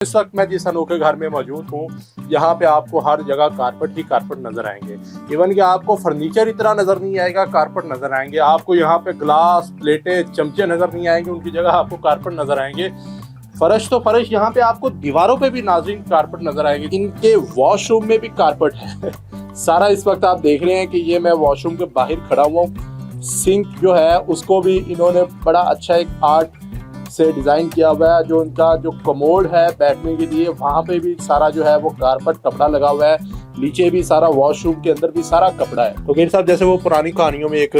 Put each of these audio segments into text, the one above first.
इस वक्त मैं जिस अनोखे घर में मौजूद हूँ, यहाँ पे आपको हर जगह कारपेट ही कारपेट नजर आएंगे। इवन कि आपको फर्नीचर इतना नजर नहीं आएगा, कारपेट नजर आएंगे। आपको यहाँ पे ग्लास, प्लेटें, चमचे नजर नहीं आएंगे, उनकी जगह आपको कारपेट नजर आएंगे। फर्श तो फर्श, यहाँ पे आपको दीवारों पे भी नाज़रीन कारपेट नजर आएंगे। इनके वॉशरूम में भी कारपेट है। सारा इस वक्त आप देख रहे हैं कि ये मैं वॉशरूम के बाहर खड़ा हुआ हूँ। सिंक जो है उसको भी इन्होंने बड़ा अच्छा एक आर्ट से डिज़ाइन किया हुआ है। जो उनका जो कमोड है बैठने के लिए, वहाँ पे भी सारा जो है वो कारपेट कपड़ा लगा हुआ है। नीचे भी सारा, वॉशरूम के अंदर भी सारा कपड़ा है। तो गिर साहब, जैसे वो पुरानी कहानियों में एक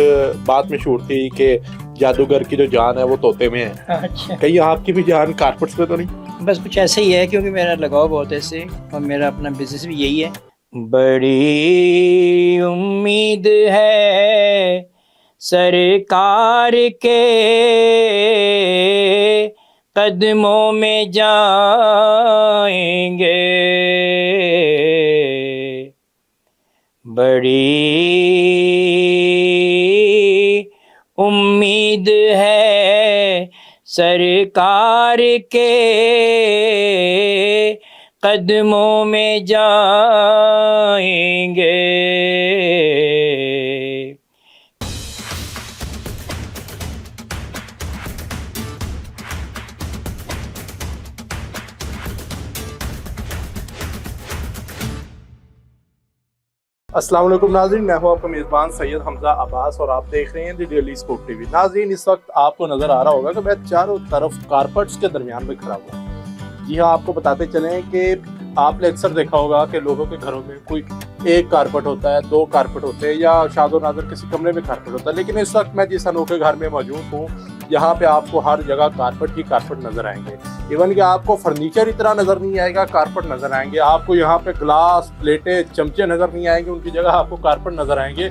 बात मशहूर थी कि जादूगर की जो जान है वो तोते में है। अच्छा, कहीं आपकी भी जान कारपेट्स पे तो नहीं? बस कुछ ऐसे ही है, क्योंकि मेरा लगाव बहुत है इससे और मेरा अपना बिजनेस भी यही है। बड़ी उम्मीद है सरकार के कदमों में जाएंगे, बड़ी उम्मीद है सरकार के कदमों में जाएंगे। अस्सलाम वालेकुम नाज़रीन, मैं हूं आपका मेज़बान सैयद हमजा अब्बास और आप देख रहे हैं दी डेली स्कूप टीवी। नाज़रीन, इस वक्त आपको नज़र आ रहा होगा कि मैं चारों तरफ कारपेट्स के दरमियान में खड़ा हुआ हूँ। जी हाँ, आपको बताते चलें कि आपने अक्सर देखा होगा कि लोगों के घरों में कोई एक कारपेट होता है, दो कारपेट होते हैं, या शादो नाज़र किसी कमरे में कारपेट होता है। लेकिन इस वक्त मैं जिस अनोखे घर में मौजूद हूँ, यहाँ पे आपको हर जगह कारपेट ही कारपेट नजर आएंगे। इवन कि आपको फर्नीचर इतना नजर नहीं आएगा, कारपेट नजर आएंगे। आपको यहाँ पे ग्लास, प्लेटें, चमचे नजर नहीं आएंगे, उनकी जगह आपको कारपेट नजर आएंगे।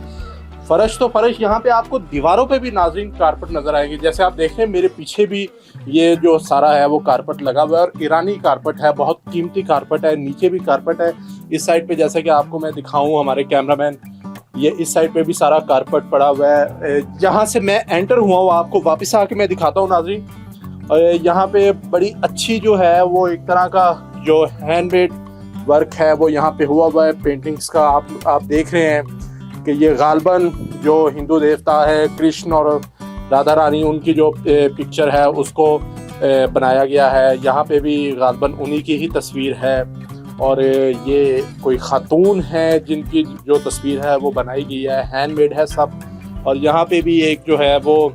फर्श तो फर्श, यहाँ पे आपको दीवारों पे भी नाज़रीन कारपेट नजर आएंगे। जैसे आप देख रहे हैं मेरे पीछे भी ये जो सारा है वो कारपेट लगा हुआ है और ईरानी कारपेट है, बहुत कीमती कारपेट है। नीचे भी कारपेट है। इस साइड पे जैसे कि आपको मैं दिखाऊं, हमारे कैमरामैन, ये इस साइड पे भी सारा कारपेट पड़ा हुआ है। जहाँ से मैं एंटर हुआ हूँ आपको वापस आके मैं दिखाता हूँ नाज़रीन। यहाँ पे बड़ी अच्छी जो है वो एक तरह का जो हैंडमेड वर्क है वो यहाँ पे हुआ है, पेंटिंग्स का। आप देख रहे हैं कि ये गालबन जो हिंदू देवता है कृष्ण और राधा रानी, उनकी जो पिक्चर है उसको बनाया गया है। यहाँ पे भी गालबन उन्हीं की ही तस्वीर है और ये कोई खातून है जिनकी जो तस्वीर है वो बनाई गई है, हैंडमेड है सब। और यहाँ पे भी एक जो है वो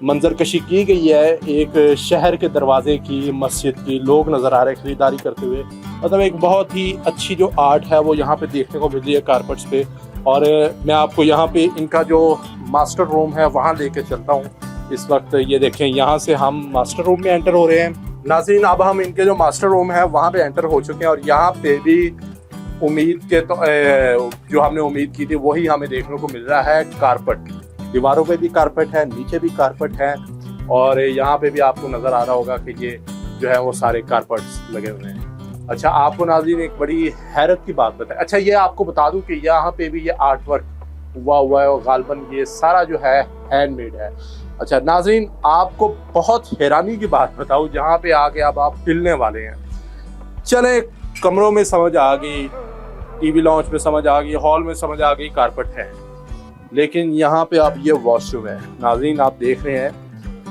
मंजरकशी की गई है, एक शहर के दरवाजे की, मस्जिद की। लोग नज़र आ रहे हैं खरीदारी करते हुए। मतलब एक बहुत ही अच्छी जो आर्ट है वो यहाँ पे देखने को मिल रही है कारपेट्स पे। और मैं आपको यहाँ पे इनका जो मास्टर रूम है वहाँ लेके चलता हूँ। इस वक्त ये देखें, यहाँ से हम मास्टर रूम में एंटर हो रहे हैं। नाज़रीन, अब हम इनके जो मास्टर रूम है वहाँ पे एंटर हो चुके हैं और यहाँ पे भी उम्मीद के तो जो हमने उम्मीद की थी वही हमें देखने को मिल रहा है, कारपेट। दीवारों पे भी कारपेट है, नीचे भी कारपेट है और यहाँ पे भी आपको नज़र आ रहा होगा कि ये जो है वो सारे कारपेट्स लगे हुए हैं। अच्छा, आपको नाज़रीन एक बड़ी हैरत की बात बताए। अच्छा, ये आपको बता दूं कि यहाँ पे भी ये आर्ट वर्क हुआ है और गालबन ये सारा जो है हैंडमेड है। अच्छा नाज़रीन, आपको बहुत हैरानी की बात बताऊं, जहाँ पे आके अब आप हिलने वाले हैं। चले, कमरों में समझ आ गई, टीवी लॉन्च में समझ आ गई, हॉल में समझ आ गई, कारपेट है। लेकिन यहाँ पे आप ये वॉशरूम है नाज़रीन, आप देख रहे हैं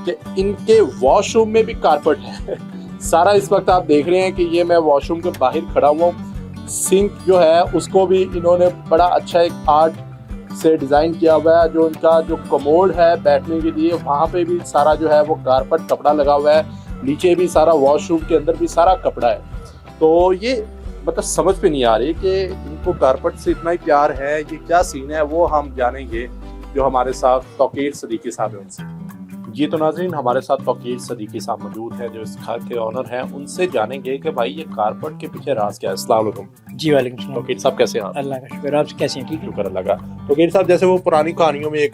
कि इनके वॉशरूम में भी कारपेट है। सारा इस वक्त आप देख रहे हैं कि ये मैं वॉशरूम के बाहर खड़ा हुआ हूँ। सिंक जो है उसको भी इन्होंने बड़ा अच्छा एक आर्ट से डिज़ाइन किया हुआ है। जो उनका जो कमोड है बैठने के लिए, वहाँ पे भी सारा जो है वो कारपेट कपड़ा लगा हुआ है। नीचे भी सारा, वॉशरूम के अंदर भी सारा कपड़ा है। तो ये मतलब समझ पे नहीं आ रही कि इनको कारपेट से इतना ही प्यार है, ये क्या सीन है, वो हम जानेंगे जो हमारे साथ तौकीर सदीकी साहब हैं उनसे। जी तो नाज़रीन, हमारे साथ तौकीर सदीकी साहब मौजूद हैं जो इस घर के ऑनर हैं। उनसे जानेंगे कि भाई ये कारपेट के पीछे राज क्या है। अस्सलाम वालेकुम। जी वालेकुम सलाम। तौकीर साहब कैसे हैं आप? अल्लाह का शुक्र, आप कैसे हैं? ठीक है, शुक्र अल्लाह का। तौकीर साहब, जैसे वो पुरानी कहानियों में एक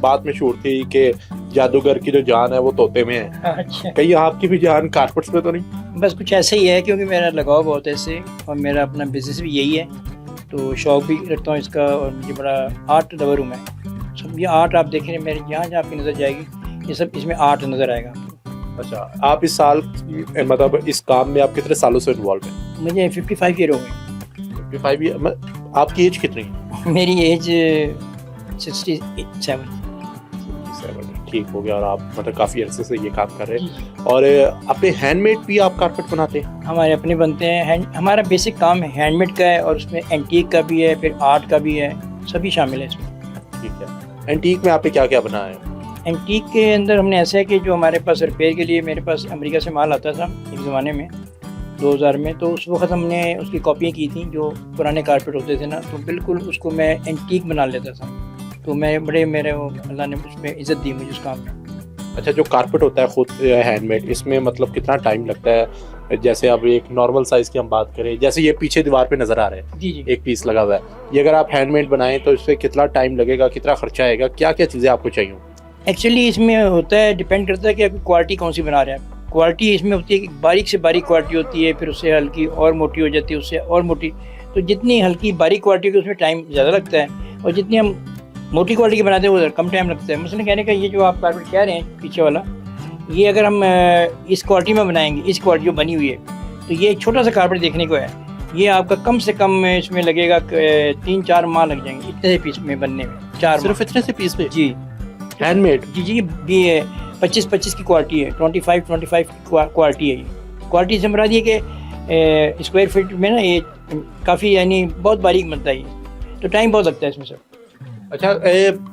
बात मशहूर थी कि जादूगर की जो जान है वो तोते में है। अच्छा, कहीं आपकी भी जान कारपेट्स पे तो नहीं? बस कुछ ऐसे ही है, क्योंकि मेरा लगाव बहुत है इससे और मेरा अपना बिजनेस भी यही है। तो शौक भी रखता हूँ इसका और मुझे बड़ा आर्ट लवर हूँ मैं। सब ये आर्ट आप देख रहे हैं मेरे, जहाँ जहाँ आपकी नज़र जाएगी ये सब इसमें आर्ट नज़र आएगा। अच्छा, आप इस साल मतलब इस काम में आप कितने सालों से इन्वॉल्व हैं? मुझे 55 ईयर हो गए। 55 ईयर। आपकी एज कितनी है? मेरी एज 67। ठीक हो गया। और आप मतलब काफ़ी अरसे से ये काम कर रहे हैं। और अपने हैंडमेड भी आप कारपेट बनाते हैं? हमारे अपने बनते हैं। हमारा बेसिक काम हैंडमेड का है और उसमें एंटीक का भी है, फिर आर्ट का भी है, सभी शामिल है इसमें। ठीक है। एंटीक में आपने क्या क्या बनाया है? एंटीक के अंदर हमने ऐसा है कि जो हमारे पास रिपेयर के लिए मेरे पास अमेरिका से माल आता था एक ज़माने में 2000 में, तो उस वक्त हमने उसकी कॉपियाँ की थी जो पुराने कारपेट होते थे ना, तो बिल्कुल उसको मैं एंटीक बना लेता था। तो मैं बड़े मेरे वो अल्लाह ने उसमें इज़्ज़त दी मुझे उस काम में। अच्छा, जो कारपेट होता है खुद हैंडमेड, इसमें मतलब कितना टाइम लगता है? जैसे अब एक नॉर्मल साइज़ की हम बात करें, जैसे ये पीछे दीवार पे नज़र आ रहा है, जी जी। एक पीस लगा हुआ है, ये अगर आप हैंडमेड बनाएं तो इससे कितना टाइम लगेगा, कितना खर्चा आएगा, क्या क्या चीज़ें आपको चाहिए? एक्चुअली इसमें होता है, डिपेंड करता है कि आपकी क्वालिटी कौन सी बना रहे हैं। क्वालिटी इसमें होती है कि बारीक से बारीक क्वालिटी होती है, फिर उससे हल्की और मोटी हो जाती है, उससे और मोटी। तो जितनी हल्की बारीक क्वालिटी होगी उसमें टाइम ज़्यादा लगता है, और जितनी हम मोटी क्वालिटी की बनाते हैं वो कम टाइम लगता है। मसलन कहने का ये जो आप कारपेट कह रहे हैं पीछे वाला, ये अगर हम इस क्वालिटी में बनाएंगे, इस क्वालिटी जो बनी हुई है, तो ये एक छोटा सा कारपेट देखने को है, ये आपका कम से कम इसमें लगेगा 3-4 माह लग जाएंगे इतने से पीस में बनने में। 4 सिर्फ इतने से पीस में? जी हैंडमेड? जी जी। ये 25-25 की क्वालिटी है, 25-25 की क्वालिटी है। ये क्वालिटी से मुराद ये कि स्क्वायर फीट में ना ये काफ़ी यानी बहुत बारीक बनता है ये, तो टाइम बहुत लगता है इसमें सर। अच्छा,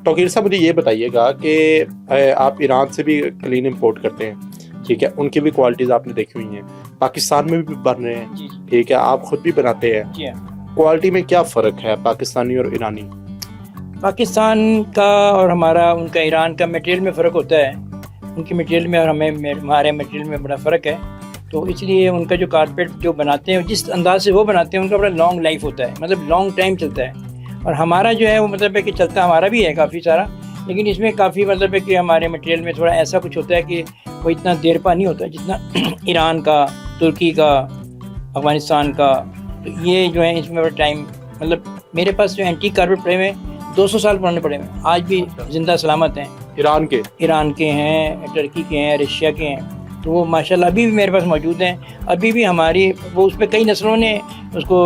तौकीर साहब मुझे ये बताइएगा कि आप ईरान से भी क्लीन इंपोर्ट करते हैं, ठीक है, उनकी भी क्वालिटीज़ आपने देखी हुई हैं, पाकिस्तान में भी बन रहे हैं, जी ठीक है, आप खुद भी बनाते हैं, जी हाँ। क्वालिटी में क्या फ़र्क है पाकिस्तानी और ईरानी? पाकिस्तान का और हमारा उनका ईरान का मटेरियल में फ़र्क होता है। उनके मटेरियल में और हमारे मटेरियल में बड़ा फ़र्क है, तो इसलिए उनका जो कारपेट जो बनाते हैं, जिस अंदाज से वो बनाते हैं, उनका बड़ा लॉन्ग लाइफ होता है, मतलब लॉन्ग टाइम चलता है। और हमारा जो है वो मतलब है कि चलता हमारा भी है काफ़ी सारा, लेकिन इसमें काफ़ी मतलब है कि हमारे मटेरियल में थोड़ा ऐसा कुछ होता है कि वो इतना देर पा नहीं होता जितना ईरान का, तुर्की का, अफ़गानिस्तान का। तो ये जो है इसमें बड़ा टाइम, मतलब मेरे पास जो एंटीक कारपेट पड़े हुए हैं 200 साल पुराने पड़े हुए हैं, आज भी जिंदा सलामत हैं। ईरान के हैं, टर्की के हैं, रशिया के हैं, तो वो माशाल्लाह अभी भी मेरे पास मौजूद हैं। अभी भी हमारी वो उस पर कई नस्लों ने उसको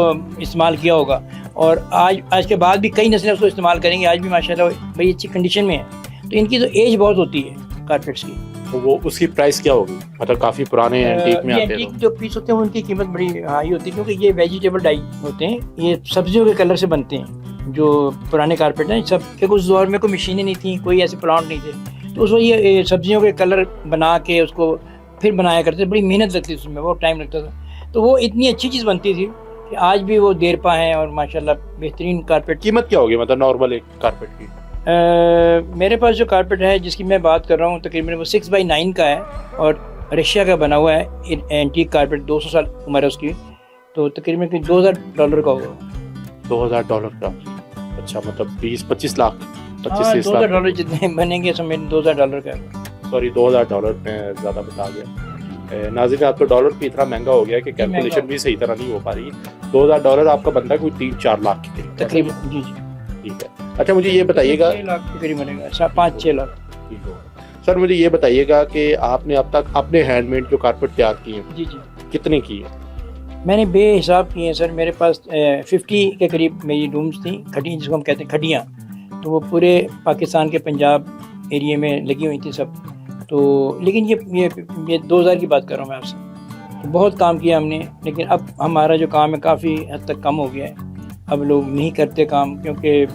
इस्तेमाल किया होगा, और आज के बाद भी कई नस्लें उसको इस्तेमाल करेंगी। आज भी माशाल्लाह बड़ी अच्छी कंडीशन में है। तो इनकी तो एज बहुत होती है कारपेट्स की। तो वो उसकी प्राइस क्या होगी? मतलब काफ़ी पुराने एंटीक में आते हैं एंटीक जो पीस होते हैं उनकी कीमत बड़ी हाई होती है, क्योंकि ये वेजिटेबल डाई होते हैं, ये सब्जियों के कलर से बनते हैं। जो पुराने कारपेट हैं सब, क्योंकि उस दौर में कोई मशीनें नहीं थी, कोई ऐसे प्लांट नहीं थे, तो उस वक्त ये सब्जियों के कलर बना के उसको फिर बनाया करते थे। बड़ी मेहनत लगती थी उसमें, बहुत टाइम लगता था, तो वो इतनी अच्छी चीज़ बनती थी कि आज भी वो देरपा हैं और माशाल्लाह बेहतरीन कारपेट। कीमत क्या होगी मतलब नॉर्मल एक कारपेट की? मेरे पास जो कारपेट है जिसकी मैं बात कर रहा हूँ, तकरीबन वो 6x9 का है और रशिया का बना हुआ है। एंटीक कारपेट 200 साल उम्र है उसकी, तो तकरीबन $2000 का होगा। $2000 का? अच्छा, मतलब 20-25 लाख, 25 से $2000 जितने बनेंगे समझ $2000 का। सॉरी, $2000 में ज़्यादा बता गया। नाज़रीन, आप तो डॉलर भी इतना महंगा हो गया कि कैलकुलेशन भी सही तरह नहीं हो पा रही। $2000 आपका बनता है कोई 3-4 लाख के करीब तकरीबन। जी जी, ठीक है। अच्छा, मुझे ये बताइएगा, 6 लाख के करीब बनेगा, 5-6 लाख। ठीक होगा। सर मुझे ये बताइएगा कि आपने अब तक अपने हैंडमेड जो कारपेट तैयार किए हैं, जी जी, कितने किए? मैंने बेहिसाब किए हैं सर। मेरे पास 50 के करीब मेरी रूम्स थी, खटियाँ जिसको हम कहते हैं खटियाँ, तो वो पूरे पाकिस्तान के पंजाब एरिया में लगी हुई थी सब। तो लेकिन ये 2000 की बात कर रहा हूँ मैं आपसे, तो बहुत काम किया हमने, लेकिन अब हमारा जो काम है काफ़ी हद तक कम हो गया है। अब लोग नहीं करते काम, क्योंकि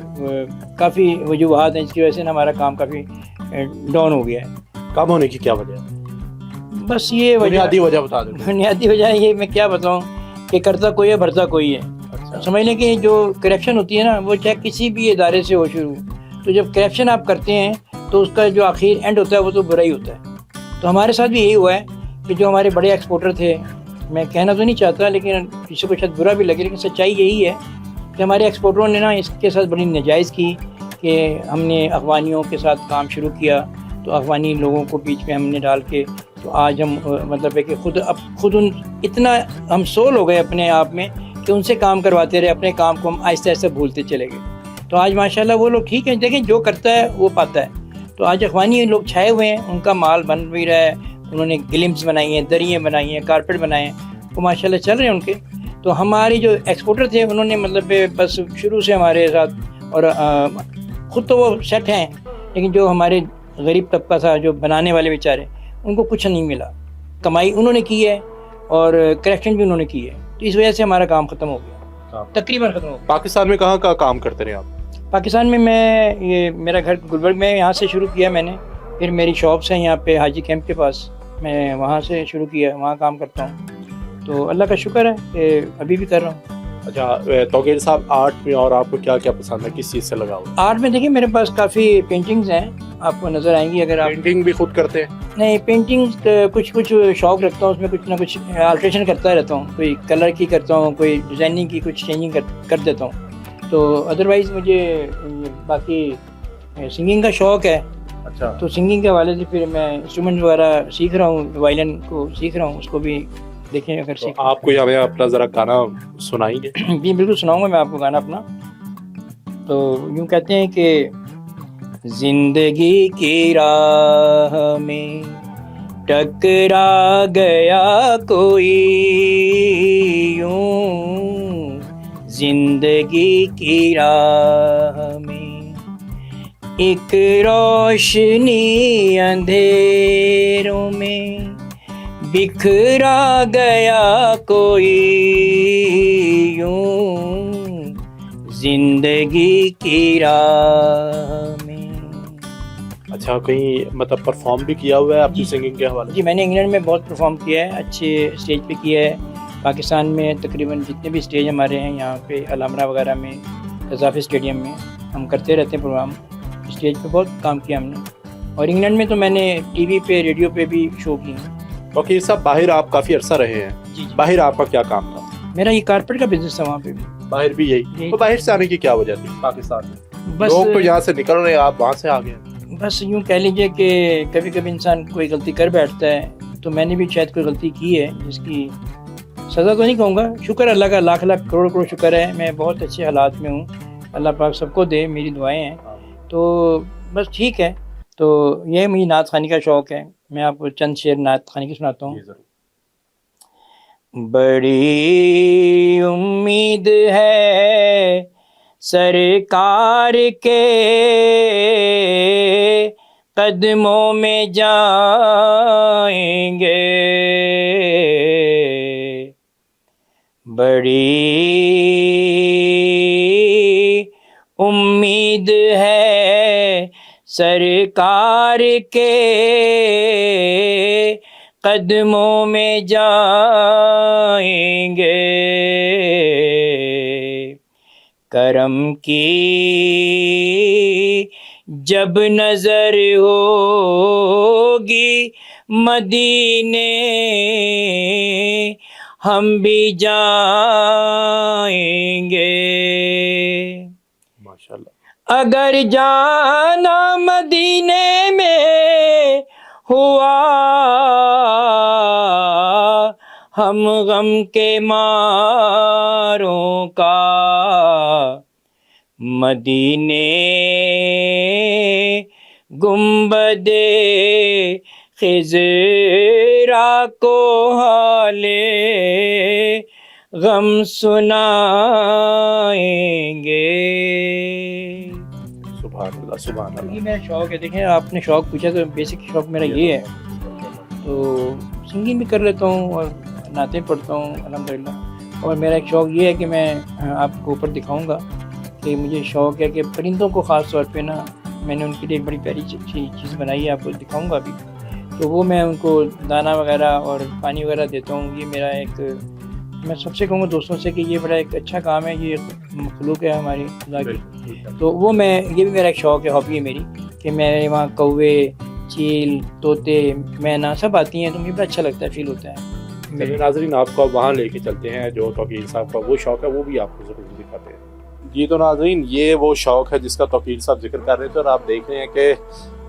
काफ़ी वजूहात हैं जिसकी वजह से ना हमारा काम काफ़ी डाउन हो गया है। कम होने की क्या वजह? बस ये बुनियादी वजह बता दो। बुनियादी वजह ये मैं क्या बताऊँ कि करता कोई है भरता कोई है। अच्छा। समझ लें कि जो करप्शन होती है ना, वो चाहे किसी भी इदारे से हो शुरू, तो जब करप्शन आप करते हैं तो उसका जो आखिर एंड होता है वो तो बुरा ही होता है। तो हमारे साथ भी यही हुआ है कि जो हमारे बड़े एक्सपोर्टर थे, मैं कहना तो नहीं चाहता लेकिन किसी को शायद बुरा भी लगे, लेकिन सच्चाई यही है कि हमारे एक्सपोर्टरों ने ना इसके साथ बड़ी नाजायज़ की कि हमने अफ़गानियों के साथ काम शुरू किया, तो अफ़गानी लोगों को बीच में हमने डाल के, तो आज हम मतलब है कि खुद इतना हम सोल हो गए अपने आप में कि उनसे काम करवाते रहे, अपने काम को हम आहिस्ता आहिस्ता भूलते चले गए। तो आज माशाल्लाह वो लोग ठीक हैं, देखें जो करता है वो पाता है। तो आज अफ़गानी लोग छाए हुए हैं, उनका माल बन भी रहा है, उन्होंने ग्लिम्स बनाई हैं, दरियाँ बनाई हैं, कारपेट बनाए हैं, वो माशाल्लाह चल रहे हैं उनके। तो हमारी जो एक्सपोर्टर थे उन्होंने मतलब बस शुरू से हमारे साथ, और ख़ुद तो वो सेट हैं, लेकिन जो हमारे गरीब तबका था, जो बनाने वाले बेचारे, उनको कुछ नहीं मिला। कमाई उन्होंने की है और करेक्शन भी उन्होंने की है, तो इस वजह से हमारा काम ख़त्म हो गया, तकरीबन ख़त्म हो गया। पाकिस्तान में कहाँ कहाँ काम करते रहे आप? पाकिस्तान में मैं, ये मेरा घर गुलबर्ग में, यहाँ से शुरू किया मैंने, फिर मेरी शॉप्स हैं यहाँ पे हाजी कैंप के पास, मैं वहाँ से शुरू किया, वहाँ काम करता हूँ। तो अल्लाह का शुक्र है कि अभी भी कर रहा हूँ। अच्छा तौकीर साहब, आर्ट में और आपको क्या क्या पसंद है, किस चीज़ से लगाओ? आर्ट में देखिए मेरे पास काफ़ी पेंटिंग्स हैं, आपको नज़र आएंगी अगर आप। पेंटिंग भी खुद करते हैं? नहीं, पेंटिंग्स कुछ कुछ शौक़ रखता हूँ, उसमें कुछ ना कुछ अल्ट्रेशन करता रहता हूँ, कोई कलर की करता हूँ, कोई डिज़ाइनिंग की, कुछ चेंजिंग कर देता हूँ। तो अदरवाइज़ मुझे बाकी सिंगिंग का शौक़ है। अच्छा। तो सिंगिंग के हवाले से फिर मैं इंस्ट्रूमेंट वगैरह सीख रहा हूँ, वायलिन को सीख रहा हूँ, उसको भी देखें अगर तो आपको हमें अपना ज़रा गाना सुनाएंगे? जी बिल्कुल सुनाऊंगा मैं आपको गाना अपना। तो यूँ कहते हैं कि जिंदगी की राह में टकरा गया कोई यूं, जिंदगी की राह में एक रोशनी अंधेरों में बिखरा गया कोई यूं, जिंदगी की राह में। अच्छा, कहीं मतलब परफॉर्म भी किया हुआ है अपनी सिंगिंग के हवाले? जी, मैंने इंग्लैंड में बहुत परफॉर्म किया है, अच्छे स्टेज पे किया है। पाकिस्तान में तकरीबन जितने भी स्टेज हमारे हैं यहाँ पे, अलहमरा वगैरह में, कज़ाफ़ी स्टेडियम में हम करते रहते हैं प्रोग्राम, स्टेज पे बहुत काम किया हमने। और इंग्लैंड में तो मैंने टीवी पे, रेडियो पे भी शो किए हैं। ओके साहब, बाहर आप काफ़ी अरसा रहे हैं। जी। बाहर आपका क्या काम था? मेरा ये कारपेट का बिजनेस था वहाँ पे भी। बाहर भी यही? तो बाहर से आने की क्या वजह थी पाकिस्तान में? बस लोग तो यहाँ से निकल रहे हैं, आप वहाँ से आ गए। बस यूँ कह लीजिए कि कभी कभी इंसान कोई गलती कर बैठता है, तो मैंने भी शायद कोई गलती की है जिसकी सज़ा तो नहीं कहूँगा, शुक्र अल्लाह का, लाख लाख करोड़ करोड़ शुक्र है, मैं बहुत अच्छे हालात में हूँ, अल्लाह पाक सबको दे, मेरी दुआएं हैं। तो बस ठीक है। तो ये मुझे नात खानी का शौक़ है, मैं आपको चंद शेर नात खानी की सुनाता हूँ। बड़ी उम्मीद है सरकार के कदमों में जाएंगे, बड़ी उम्मीद है सरकार के कदमों में जाएंगे, करम की जब नजर होगी मदीने हम भी जाएंगे, माशाल्लाह। अगर जाना मदीने में हुआ हम गम के मारों का, मदीने गुंबदे खिज़रा को हाले गम सुनाएंगे। सुभान अल्लाह, सुभान अल्लाह। ये मेरा शौक़ है। देखें, आपने शौक़ पूछा तो बेसिक शौक़ मेरा ये है। तो सिंगिंग भी कर लेता हूँ और नाते पढ़ता हूँ अल्हम्दुलिल्लाह। और मेरा एक शौक़ ये है कि मैं आपको ऊपर दिखाऊंगा कि मुझे शौक़ है कि परिंदों को ख़ास तौर पे ना, मैंने उनके लिए एक बड़ी प्यारी चीज़ बनाई है, आपको दिखाऊंगा अभी। तो वो मैं उनको दाना वगैरह और पानी वगैरह देता हूँ। ये मेरा एक, मैं सबसे कहूँगा दोस्तों से कि ये बड़ा एक अच्छा काम है, ये मखलूक है हमारी खुदा की। तो वो मैं, ये भी मेरा एक शौक़ है, हॉबी है मेरी, कि मैं वहाँ कौवे, चील, तोते, मैना सब आती हैं, तो मुझे बड़ा अच्छा लगता है, फील होता है। मेरे नाज़रीन, आपको वहाँ लेके चलते हैं जो तौकीर साहब का वो शौक़ है, वो भी आपको ज़रूर दिखाते हैं। जी तो नाज़रीन, ये वो शौक़ है जिसका तौकीर साहब जिक्र कर रहे थे, और आप देख रहे हैं कि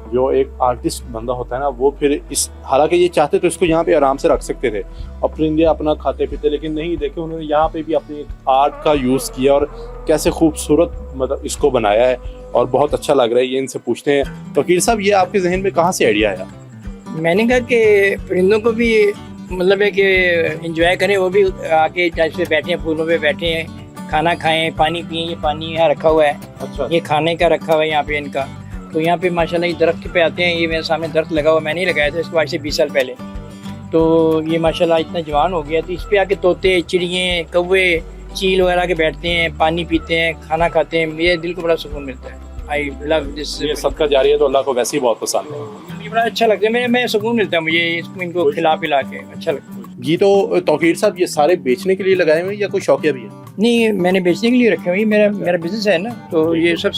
जो एक आर्टिस्ट बंदा होता है ना, वो फिर इस, हालांकि ये चाहते तो इसको यहाँ पे आराम से रख सकते थे और परिंदे अपना खाते पीते, लेकिन नहीं, देखे उन्होंने यहाँ पे भी अपनी आर्ट का यूज़ किया और कैसे खूबसूरत मतलब इसको बनाया है और बहुत अच्छा लग रहा है। ये इनसे पूछते हैं, तौकीर साहब ये आपके जहन में कहाँ से आइडिया आया? मैंने कहा कि परिंदों को भी मतलब है कि एंजॉय करें, वो भी आके टाइप पे बैठे हैं, फूलों पे बैठे हैं, खाना खाएं, पानी पिए। ये पानी यहाँ रखा हुआ है, अच्छा, ये खाने का रखा हुआ है यहाँ पे इनका। तो यहाँ पे माशाल्लाह ये दरख्त पे आते हैं। ये मेरे सामने दरख्त लगा हुआ, मैंने ही लगाया था इसको आज से 20 साल पहले। तो ये माशाल्लाह इतना जवान हो गया। तो इस पे आके तोते, चिड़िए, कौवे, चील वगैरह के बैठते हैं, पानी पीते हैं, खाना खाते हैं। मेरे दिल को बड़ा सुकून मिलता है। I love this. ये सदका जारिया तो अल्लाह को वैसे ही बहुत पसंद है। ये बड़ा अच्छा लगता है, मैं सुकून मिलता है मुझे इसको, इनको खिला पिला के अच्छा लगता है। जी तो तौकीर साहब, ये सारे बेचने के लिए लगाए हुए हैं या कोई शौकिया भी है? नहीं, मैंने बेचने के लिए रखे हुए, मेरा बिजनेस है ना, तो ये सब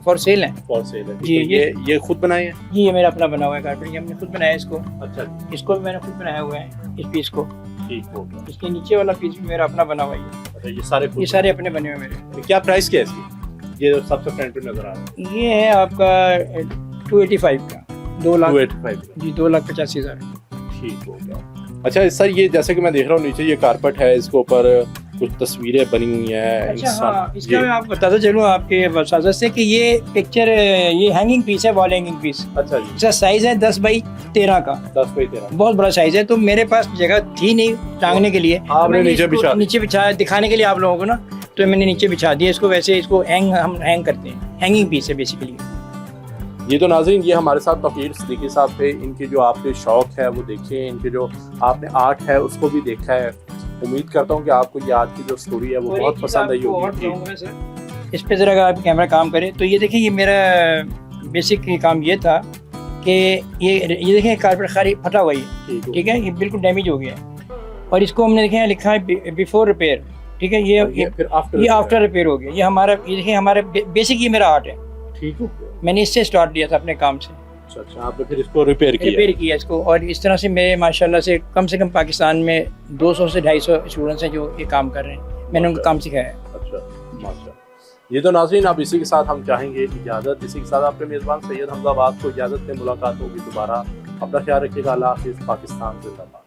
फॉर सेल है। फॉर सेल है जी, तो ये खुद बनाए हैं? जी, ये मेरा अपना बना हुआ है कारपेट, ये हमने खुद बनाया है इसको। अच्छा, इसको भी मैंने खुद बनाया हुआ है, इस पीस को। ठीक हो गया। इसके नीचे वाला पीस भी मेरा अपना बना हुआ है। अच्छा, ये सारे खुद ये सारे अपने बने हुए मेरे। बनाए। क्या प्राइस क्या है इसकी? ये जो सबसे फ्रंट पे नजर आ रहा है, ये है आपका 285 का, 2 लाख 285 जी, 2,85,000। ठीक हो गया। अच्छा सर, ये जैसे कि मैं देख रहा हूँ नीचे ये कारपेट है, इसके ऊपर कुछ तस्वीरें बनी हुई हैं। अच्छा हाँ, इसका मैं आपको बताता चलूँ आपके वसाजत से कि ये पिक्चर, ये हैंगिंग पीस है, वॉल हैंगिंग पीस। अच्छा जी, इसका साइज है 10 बाई 13 का, 10x13। बहुत बड़ा साइज है। तो मेरे पास जगह थी नहीं टांगने के लिए, आपने मैंने नीचे इसको बिछा नीचे बिछाया दिखाने के लिए आप लोगों को ना, तो मैंने नीचे बिछा दिया इसको। वैसे इसको हम हैंग करते हैं, हैंगिंग पीस है बेसिकली। ये तो नाज़रीन, ये हमारे साथ तौकीर सिद्दीकी साहब थे। इनके जो आपके शौक है वो देखिए, इनके जो आपने आर्ट है उसको भी देखा है। उम्मीद करता हूँ कि आपको ये आज की जो स्टोरी है वो बहुत पसंद आई होगी। इस पे जरा अगर आप कैमरा काम करे तो ये देखिए, ये मेरा बेसिक काम ये था कि ये देखिए कारपेट खाली फटा हुआ है, ठीक है, ये बिल्कुल डैमेज हो गया है। और इसको हमने देखे लिखा है बिफोर रिपेयर, ठीक है। ये फिर ये आफ्टर रिपेयर हो गया। ये हमारा, ये देखिए हमारा बेसिक ये मेरा आर्ट है। ठीक हो गया। मैंने इससे स्टार्ट लिया था अपने काम से। अच्छा, आपने फिर इसको रिपेयर किया इसको। और इस तरह से मेरे माशाल्लाह से कम पाकिस्तान में 200 से 250 स्टूडेंट्स हैं जो ये काम कर रहे हैं। मैंने उनको काम सिखाया है। अच्छा, माशाल्लाह। ये तो नाज़रीन, अब इसी के साथ हम चाहेंगे इजाज़त। इसी के साथ आपके मेज़बान सैयद हमजा अब्बास को इजाज़त दें। मुलाकात होगी दोबारा। अपना ख्याल रखिएगा। अल्लाह हाफ़िज़। पाकिस्तान जिंदाबाद।